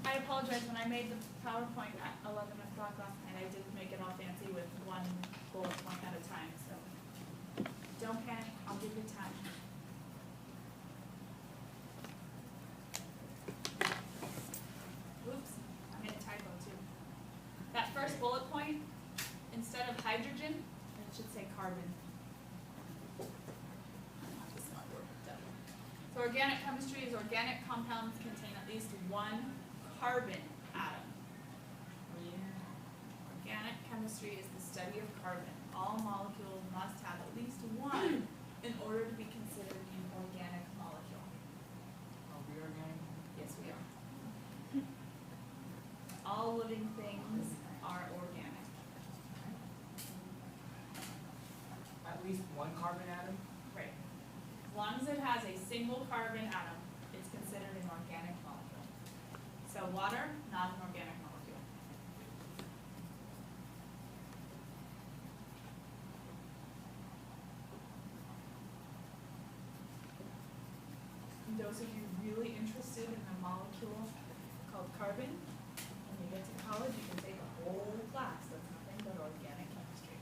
I apologize, when I made the PowerPoint at 11 o'clock last night, I did make it all fancy with one bullet point at a time, so don't panic, I'll give you time. Oops, I made a typo too. That first bullet point, instead of hydrogen, it should say carbon. So organic chemistry is organic compounds contain at least one carbon atom. Organic chemistry is the study of carbon. All molecules must have at least one in order to be considered an organic molecule. Are we organic? Yes, we are. All living things are organic. At least one carbon atom? Right. As long as it has a single carbon atom, it's considered an organic molecule. So water, not an organic molecule. And those of you really interested in a molecule called carbon, when you get to college, you can take a whole class that's nothing but organic chemistry.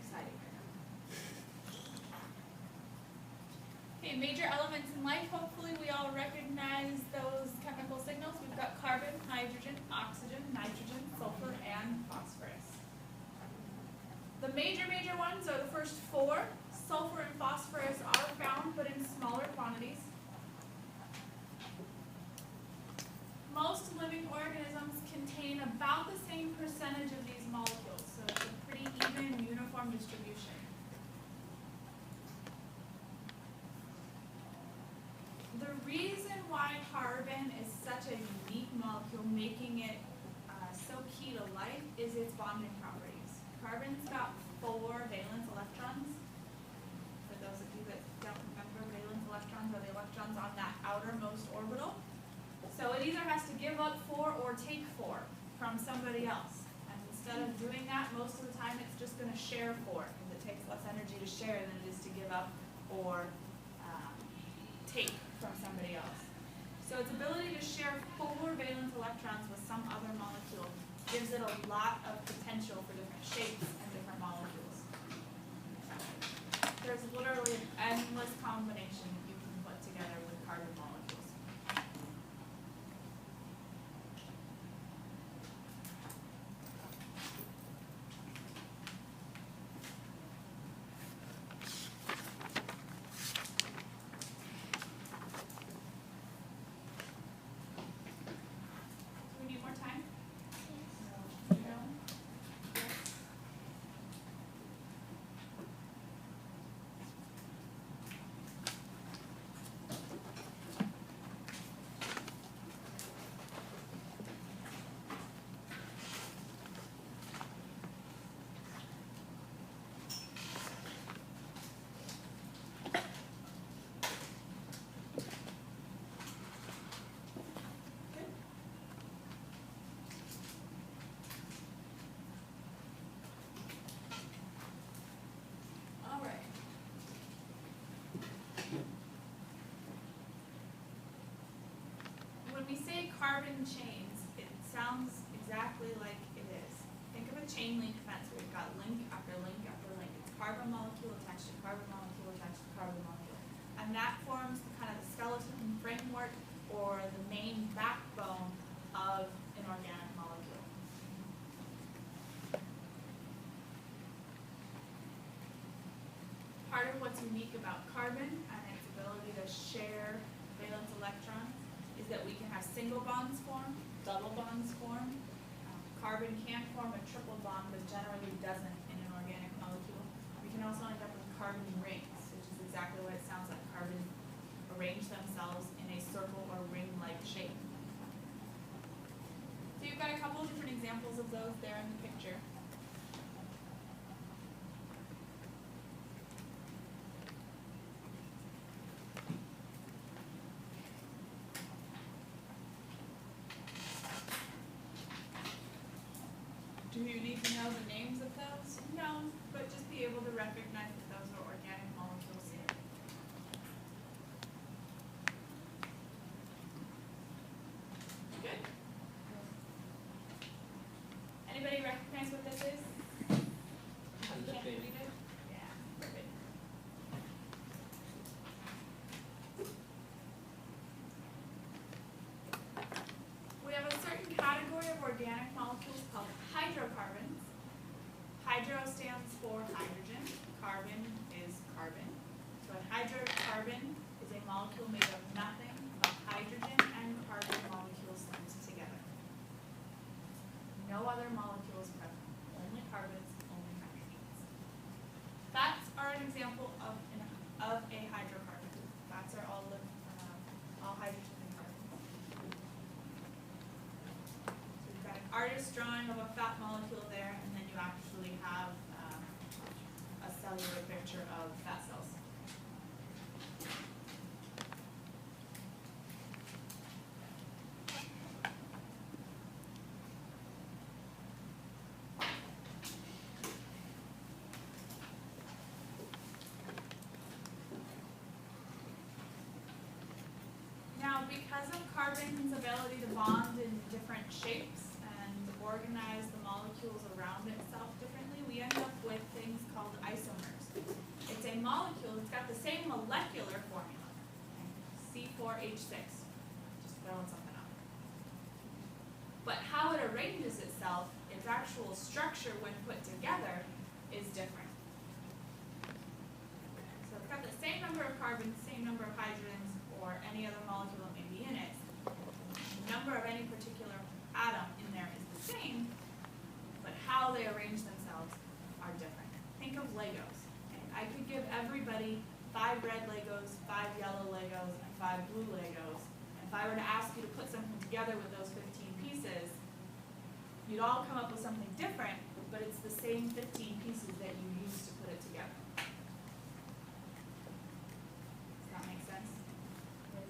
Exciting, right now. Okay, major elements in life. Hopefully we all recognize those chemical signals. We've got carbon, hydrogen, oxygen, nitrogen, sulfur, and phosphorus. The major ones are the first four. Sulfur and phosphorus are found, but in smaller quantities. Most living organisms contain about the same percentage of these molecules, so it's a pretty even, uniform distribution. The reason why carbon is such a unique molecule, making it so key to life, is its bonding properties. Carbon's got 4 valence electrons. For those of you that don't remember, valence electrons are the electrons on that outermost orbital. So it either has to give up 4 or take 4 from somebody else. And instead of doing that, most of the time it's just going to share 4, because it takes less energy to share than it is to give up or take from somebody else. So its ability to share 4 valence electrons with some other molecule gives it a lot of potential for different shapes and different molecules. There's literally an endless combination that you can put together with carbon molecules. Do we need more time? No? Yes? Good. All right. When we say carbon chains, it sounds exactly like it is. Think of a chain link fence where you've got link after link after link. It's carbon molecule attached to carbon molecule attached to carbon molecule. And that forms the kind of the skeleton framework or the main backbone of an organic molecule. Part of what's unique about carbon and its ability to share valence electrons is that we can have single bonds form, double bonds form. Carbon can form a triple bond, but generally doesn't in an organic molecule. We can also end up with carbon rings, which is exactly what it sounds like. Carbon arrange themselves in a circle or ring-like shape. So you've got a couple of different examples of those there in the picture. Do you need to know the names of those? No, but just be able to recognize that those are organic molecules. molecule made of nothing but hydrogen and carbon molecules linked together. No other molecules present. Only carbons, only hydrogens. Fats are an example of a hydrocarbon. Fats are all hydrogen and carbon. So you've got an artist's drawing of a fat molecule there, and then you actually have a cellular picture of fat cells. Now, because of carbon's ability to bond in different shapes and organize the molecules around itself differently, we end up with things called isomers. It's a molecule that's got the same molecular formula, C4H6, just throwing something out. But how it arranges itself, its actual structure when put together, is different. So it's got the same number of carbons, same number of hydrogens, or any other molecule that may be in it. The number of any particular atom in there is the same, but how they arrange themselves are different. Think of Legos. Okay? I could give everybody 5 red Legos, 5 yellow Legos, and 5 blue Legos. And if I were to ask you to put something together with those 15 pieces, you'd all come up with something different, but it's the same 15 pieces that you used to put it together. Does that make sense? Okay.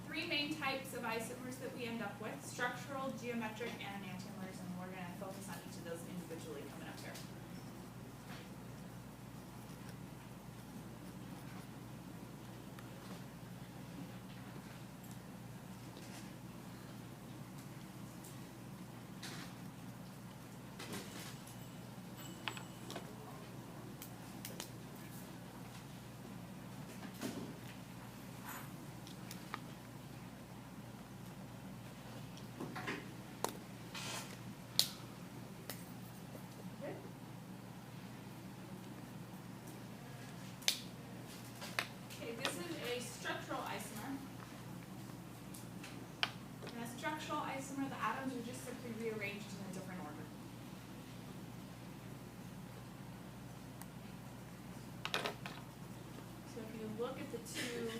3 main types of isomers that we end up with: structural, geometric, and enantiomers, and we're going to focus on each of those individually coming up here. Structural isomer, the atoms are just simply rearranged in a different order. So if you look at the 2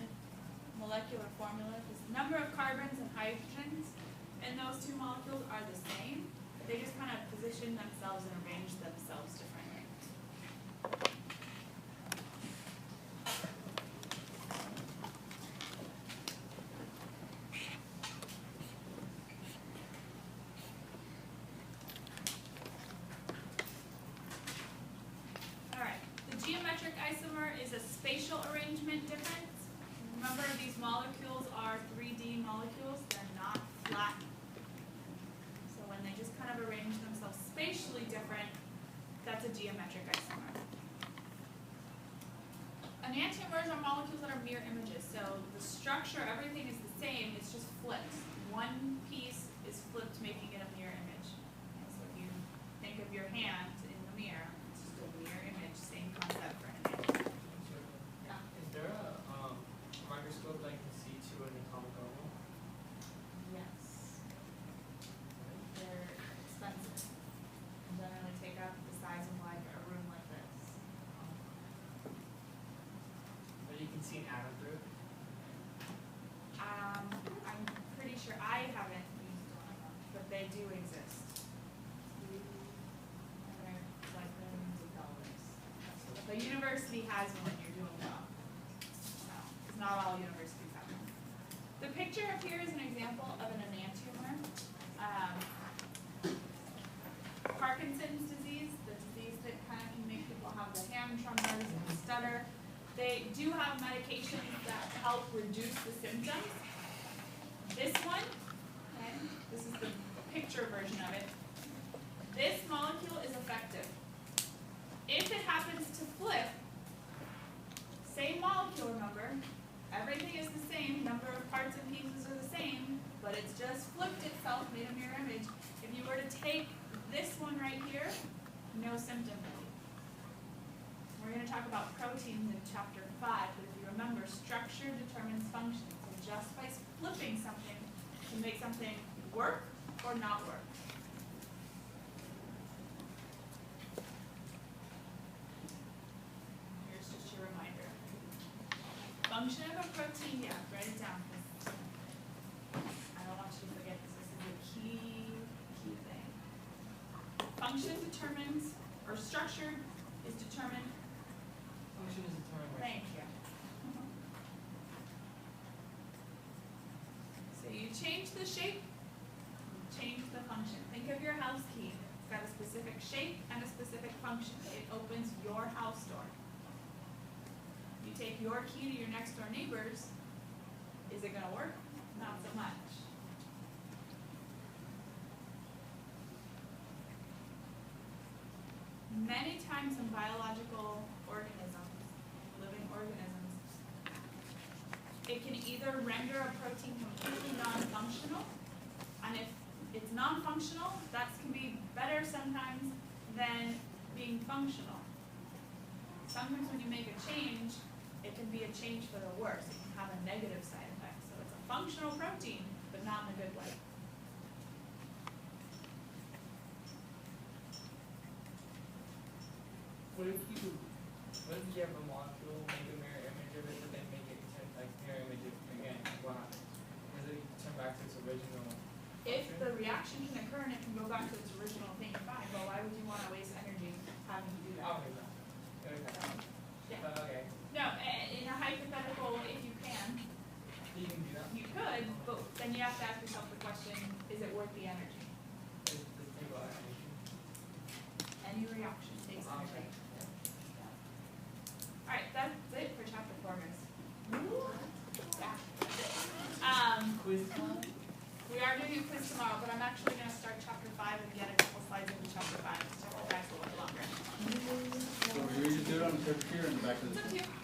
molecular formulas, the number of carbons and hydrogens in those 2 molecules are the same. They just kind of position themselves and arrange themselves differently. Geometric isomer is a spatial arrangement difference. Remember, these molecules are 3D molecules. They're not flat. So when they just kind of arrange themselves spatially different, that's a geometric isomer. Enantiomers are molecules that are mirror images. So the structure, everything is the same. It's just flipped. One piece is flipped, making it a mirror image. And so if you think of your hand in the mirror, it's just a mirror image. Same concept for enantiomer. Yeah. Is there a microscope that can see to an atomic level? Yes. They're expensive. Generally take up the size of like a room like this. But you can see an atom through it? I'm pretty sure I haven't used one, but they do exist. And they're like millions of dollars. If a university has one, you're doing well. No, because not all universities have one. The picture up here is an example of an enantiomer. Parkinson's disease, the disease that kind of can make people have the hand tremors and stutter. They do have medications that help reduce the symptoms. This one, okay, this is the picture version of it. This molecule is effective. If it happens to flip, same molecule, remember, everything is the same, number of parts and pieces are the same, but it's just flipped itself, made a mirror image. If you were to take this one right here, no symptom relief. We're going to talk about proteins in chapter 5, but if you remember, structure determines function. So just by flipping something can make something work or not work. Here's just your reminder. Function of a protein, yeah, write it down, because I don't want you to forget this. This is a key thing. Function determines, or structure is determined. Function is determined by. Thank you. So you change the shape, you change the function. Think of your house key. It's got a specific shape and a specific function. It opens your house door. You take your key to your next door neighbor's, is it going to work? Not so much. Many times in biological organisms, living organisms, it can either render a protein completely non-functional, and if it's non-functional, that can be better sometimes than being functional. Sometimes when you make a change, it can be a change for the worse. It can have a negative side effect. So it's a functional protein, but not in a good way. What if you have a molecule, make a mirror image of it, but then make it like mirror image it again? What happens? Does it turn back to its original? If function? the reaction can occur and it can go back to its original thing, fine. But why would you want to waste energy having to do that? Okay, no. Okay. Yeah. Okay. No, in a hypothetical, if you can, You can do that. you could, but then you have to ask yourself the question, is it worth the energy? Does it take a lot of energy? Any reaction takes Okay. energy. Alright, that's it for chapter 4, guys. Yeah. Quiz time? We are doing a quiz tomorrow, but I'm actually going to start chapter 5 and get a couple slides into chapter 5. Chapter 5 is a little longer. So we usually do it on the picture here in the back of It's the. up to you.